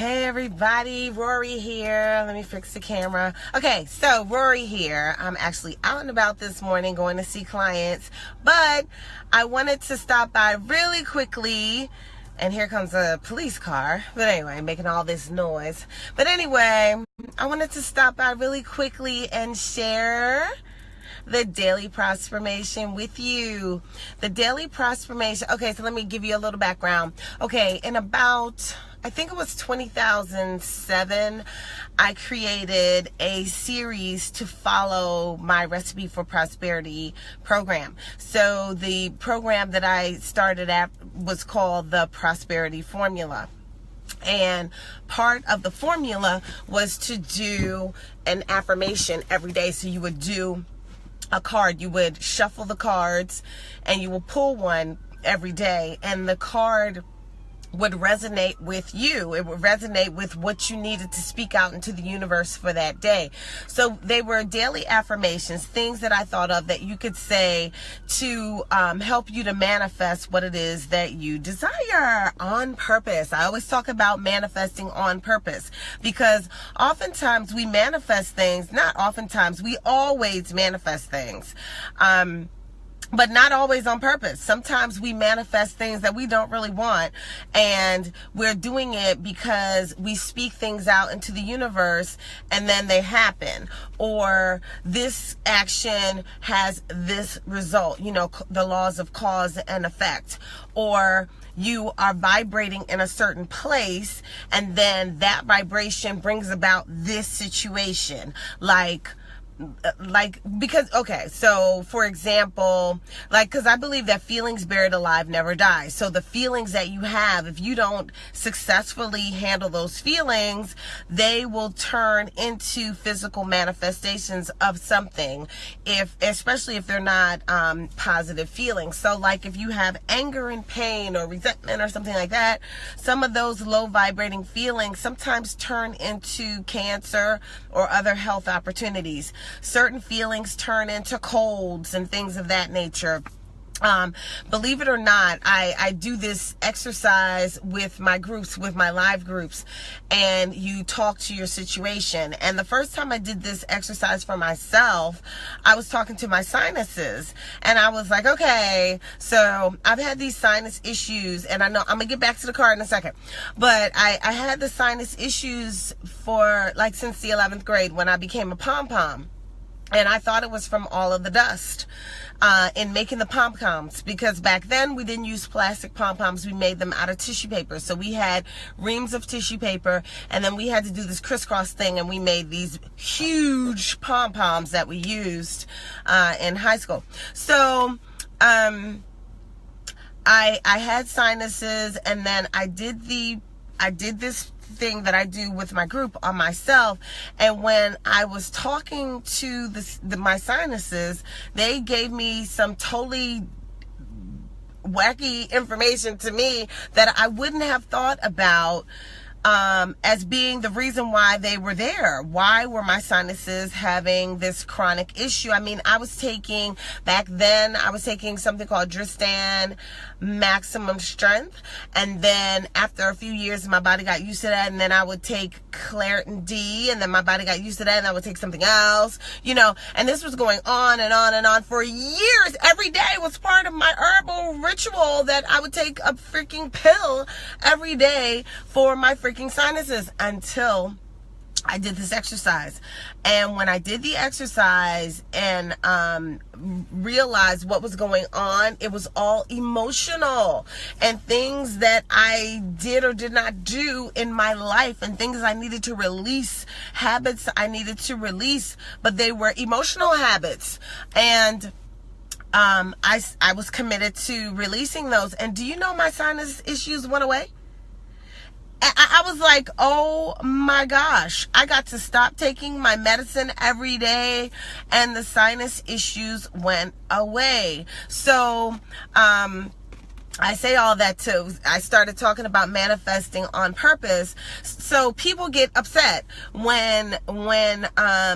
Hey everybody, Rorree here. Let me fix the camera. Okay, so Rorree here. I'm actually out and about this morning going to see clients, but I wanted to stop by really quickly. And here comes a police car. But anyway, making all this noise. But anyway, I wanted to stop by really quickly and share the daily prospermation with you. The daily prospermation. Okay, so let me give you a little background. Okay, in about, I think it was 2007, I created a series to follow my Recipe for Prosperity program. So the program that I started at was called the Prosperity Formula. And part of the formula was to do an affirmation every day. So you would do a card, you would shuffle the cards and you will pull one every day, and the card would resonate with you. It would resonate with what you needed to speak out into the universe for that day. So they were daily affirmations, things that I thought of that you could say to help you to manifest what it is that you desire on purpose. I always talk about manifesting on purpose because oftentimes we manifest things, not oftentimes, we always manifest things. But not always on purpose. Sometimes we manifest things that we don't really want, and we're doing it because we speak things out into the universe and then they happen. Or this action has this result, you know, the laws of cause and effect. Or you are vibrating in a certain place and then that vibration brings about this situation. Because, okay, so for example, because I believe that feelings buried alive never die. So the feelings that you have, if you don't successfully handle those feelings, they will turn into physical manifestations of something, especially if they're not positive feelings. So like if you have anger and pain or resentment or something like that, some of those low vibrating feelings sometimes turn into cancer or other health opportunities. Certain feelings turn into colds and things of that nature. Believe it or not, I do this exercise with my groups, with my live groups, and you talk to your situation. And the first time I did this exercise for myself, I was talking to my sinuses, and I was like, okay, so I've had these sinus issues, and I know I'm gonna get back to the card in a second, but I had the sinus issues for since the 11th grade when I became a pom-pom. And I thought it was from all of the dust in making the pom-poms, because back then we didn't use plastic pom-poms. We made them out of tissue paper. So we had reams of tissue paper, and then we had to do this crisscross thing, and we made these huge pom-poms that we used in high school. So I had sinuses, and then I did this thing that I do with my group on myself, and when I was talking to my sinuses, they gave me some totally wacky information to me that I wouldn't have thought about as being the reason why they were there. Why were my sinuses having this chronic issue? I mean, back then I was taking something called Dristan Maximum Strength, and then after a few years my body got used to that, and then I would take Claritin D, and then my body got used to that, and I would take something else, and this was going on and on and on for years. Every day was part of my herbal ritual that I would take a freaking pill every day for my freaking sinuses, until I did this exercise. And when I did the exercise and realized what was going on, it was all emotional, and things that I did or did not do in my life, and things I needed to release, habits I needed to release, but they were emotional habits. And I was committed to releasing those. And do you know my sinus issues went away? I was like, oh my gosh, I got to stop taking my medicine every day, and the sinus issues went away. So I say all that too. I started talking about manifesting on purpose. So people get upset when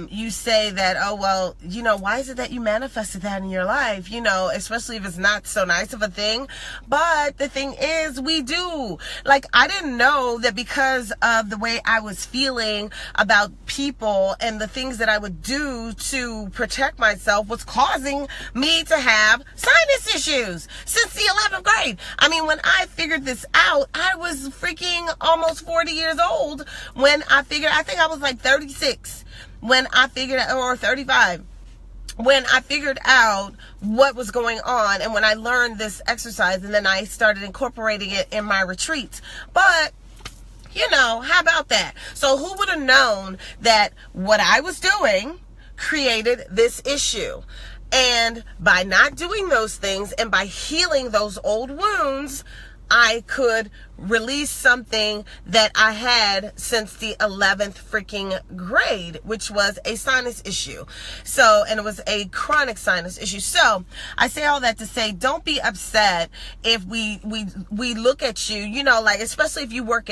you say that, oh, well, you know, why is it that you manifested that in your life? You know, especially if it's not so nice of a thing. But the thing is, we do. Like, I didn't know that because of the way I was feeling about people and the things that I would do to protect myself was causing me to have sinus issues since the 11th grade. I mean, when I figured this out, I was freaking almost 40 years old when I think I was like 36 when I figured out, or 35, when I figured out what was going on, and when I learned this exercise, and then I started incorporating it in my retreats. But you know, how about that? So who would have known that what I was doing created this issue? And by not doing those things and by healing those old wounds, I could release something that I had since the 11th freaking grade, which was a sinus issue. So, and it was a chronic sinus issue. So I say all that to say, don't be upset if we look at you, you know, like, especially if you work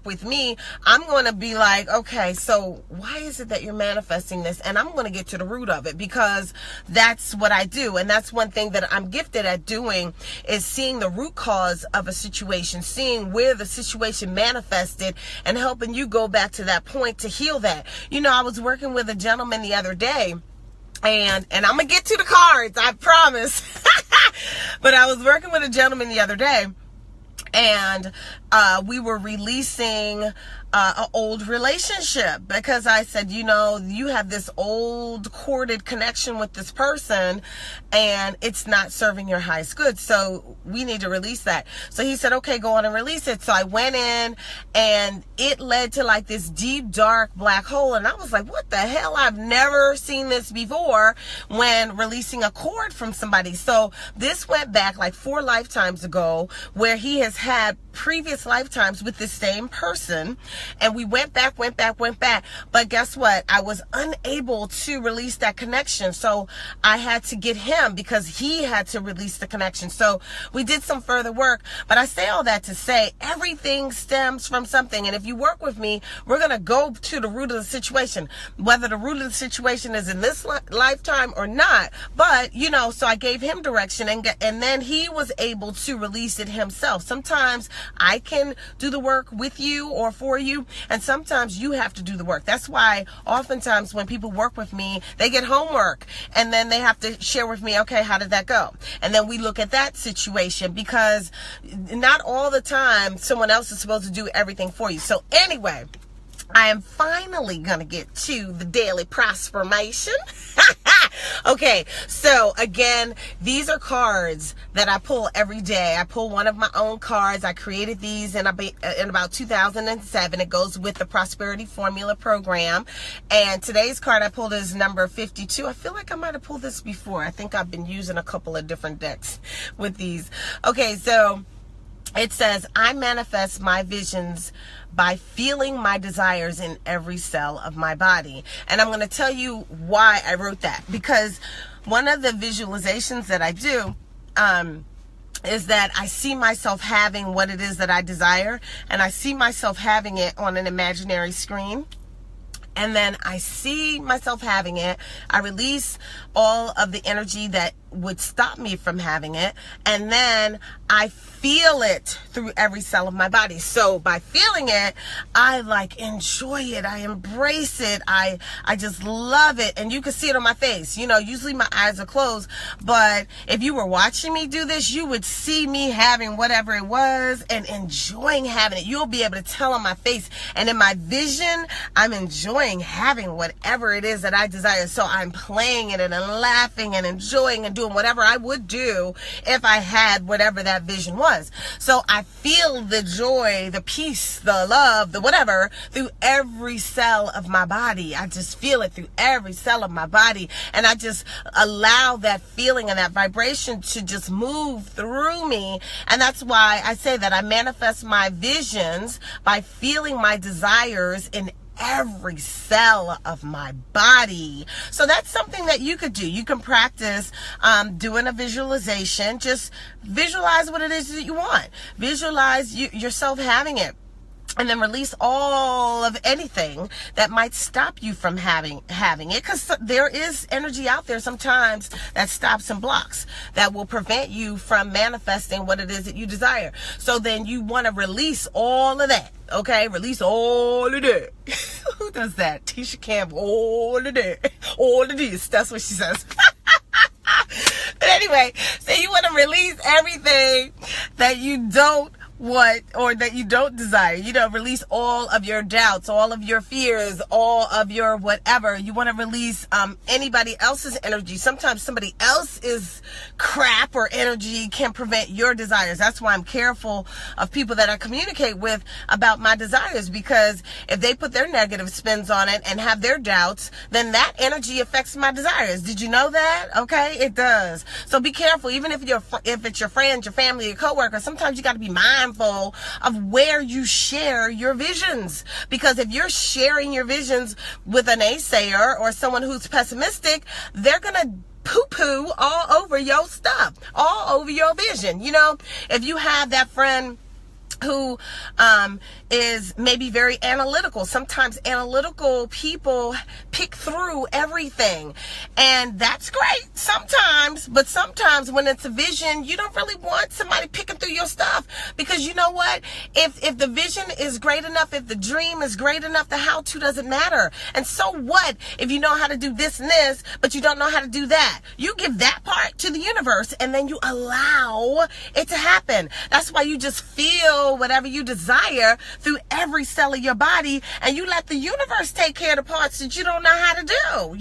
with me, I'm going to be like, okay, so why is it that you're manifesting this? And I'm going to get to the root of it, because that's what I do. And that's one thing that I'm gifted at doing, is seeing the root cause of a situation, seeing where the situation manifested, and helping you go back to that point to heal that. You know, I was working with a gentleman the other day, and I'm gonna get to the cards, I promise. But I was working with a gentleman the other day, and we were releasing an old relationship, because I said, you know, you have this old corded connection with this person and it's not serving your highest good, so we need to release that. So he said, okay, go on and release it. So I went in, and it led to like this deep dark black hole, and I was like, what the hell? I've never seen this before when releasing a cord from somebody. So this went back like 4 lifetimes ago, where he has had previous lifetimes with the same person, and we went back. But guess what? I was unable to release that connection, so I had to get him, because he had to release the connection. So we did some further work. But I say all that to say, everything stems from something, and if you work with me, we're going to go to the root of the situation, whether the root of the situation is in this lifetime or not. But you know, so I gave him direction, and then he was able to release it himself. Sometimes I can do the work with you or for you, and sometimes you have to do the work. That's why oftentimes when people work with me, they get homework, and then they have to share with me, okay, how did that go? And then we look at that situation, because not all the time someone else is supposed to do everything for you. So anyway, I am finally going to get to the daily prospermation. Okay, so again, these are cards that I pull every day. I pull one of my own cards. I created these in about 2007. It goes with the Prosperity Formula program. And today's card I pulled is number 52. I feel like I might have pulled this before. I think I've been using a couple of different decks with these. Okay, so it says, I manifest my visions by feeling my desires in every cell of my body. And I'm going to tell you why I wrote that, because one of the visualizations that I do is that I see myself having what it is that I desire, and I see myself having it on an imaginary screen. And then I see myself having it. I release all of the energy that would stop me from having it. And then I feel it through every cell of my body. So by feeling it, I like enjoy it. I embrace it. I just love it. And you can see it on my face. You know, usually my eyes are closed, but if you were watching me do this, you would see me having whatever it was and enjoying having it. You'll be able to tell on my face. And in my vision, I'm enjoying having whatever it is that I desire. So I'm playing it and laughing and enjoying and doing whatever I would do if I had whatever that vision was. So I feel the joy, the peace, the love, the whatever through every cell of my body. I just feel it through every cell of my body, and I just allow that feeling and that vibration to just move through me. And that's why I say that I manifest my visions by feeling my desires in every cell of my body. So that's something that you could do. You can practice doing a visualization. Just visualize what it is that you want. Visualize yourself having it. And then release all of anything that might stop you from having it, because there is energy out there sometimes that stops and blocks, that will prevent you from manifesting what it is that you desire. So then you want to release all of that. Okay, release all of that. Who does that? Tisha Campbell. All of that. All of this. That's what she says. But anyway, so you want to release everything that you don't want or that you don't desire. Release all of your doubts, all of your fears, all of your whatever. You want to release anybody else's energy. Sometimes somebody else's crap or energy can prevent your desires. That's why I'm careful of people that I communicate with about my desires, because if they put their negative spins on it and have their doubts, then that energy affects my desires. Did you know that? Okay, it does. So be careful. Even if it's your friends, your family, your coworker, sometimes you got to be mindful of where you share your visions, because if you're sharing your visions with an naysayer or someone who's pessimistic, they're gonna poo-poo all over your stuff, all over your vision. If you have that friend who is maybe very analytical. Sometimes analytical people pick through everything, and that's great sometimes, but sometimes when it's a vision, you don't really want somebody picking through your stuff, because you know what? If the vision is great enough, if the dream is great enough, the how-to doesn't matter. And so what if you know how to do this and this, but you don't know how to do that? You give that part to the universe, and then you allow it to happen. That's why you just feel whatever you desire through every cell of your body, and you let the universe take care of the parts that you don't know how to do.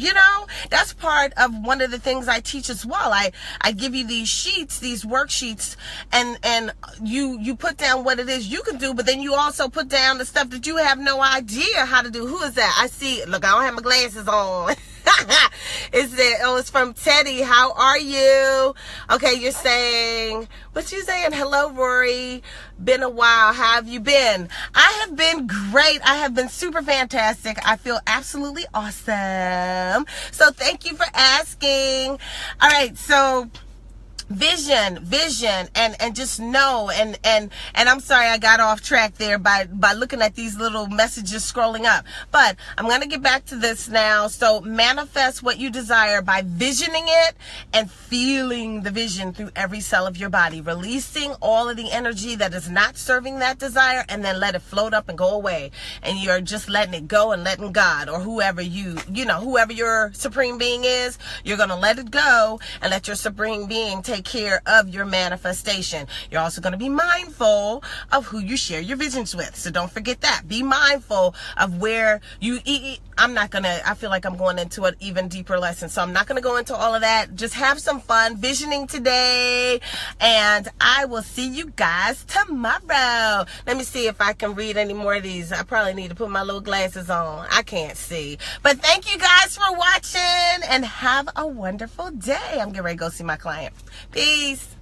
That's part of one of the things I teach as well. I give you these sheets, these worksheets, and you put down what it is you can do, but then you also put down the stuff that you have no idea how to do. Who is that? I see. Look, I don't have my glasses on. It's from Teddy. How are you? Okay, you're saying, what you saying? Hello, Rorree. Been a while. How have you been? I have been great. I have been super fantastic. I feel absolutely awesome. So thank you for asking. All right, so vision, and just know, and I'm sorry I got off track there by looking at these little messages scrolling up, but I'm going to get back to this now. So manifest what you desire by visioning it and feeling the vision through every cell of your body, releasing all of the energy that is not serving that desire, and then let it float up and go away, and you're just letting it go and letting God, or whoever whoever your supreme being is, you're going to let it go and let your supreme being take care of your manifestation. You're also going to be mindful of who you share your visions with. So don't forget that. Be mindful of where you eat. I feel like I'm going into an even deeper lesson, so I'm not going to go into all of that. Just have some fun visioning today, and I will see you guys tomorrow. Let me see if I can read any more of these. I probably need to put my little glasses on. I can't see. But thank you guys for watching, and have a wonderful day. I'm getting ready to go see my client. Peace.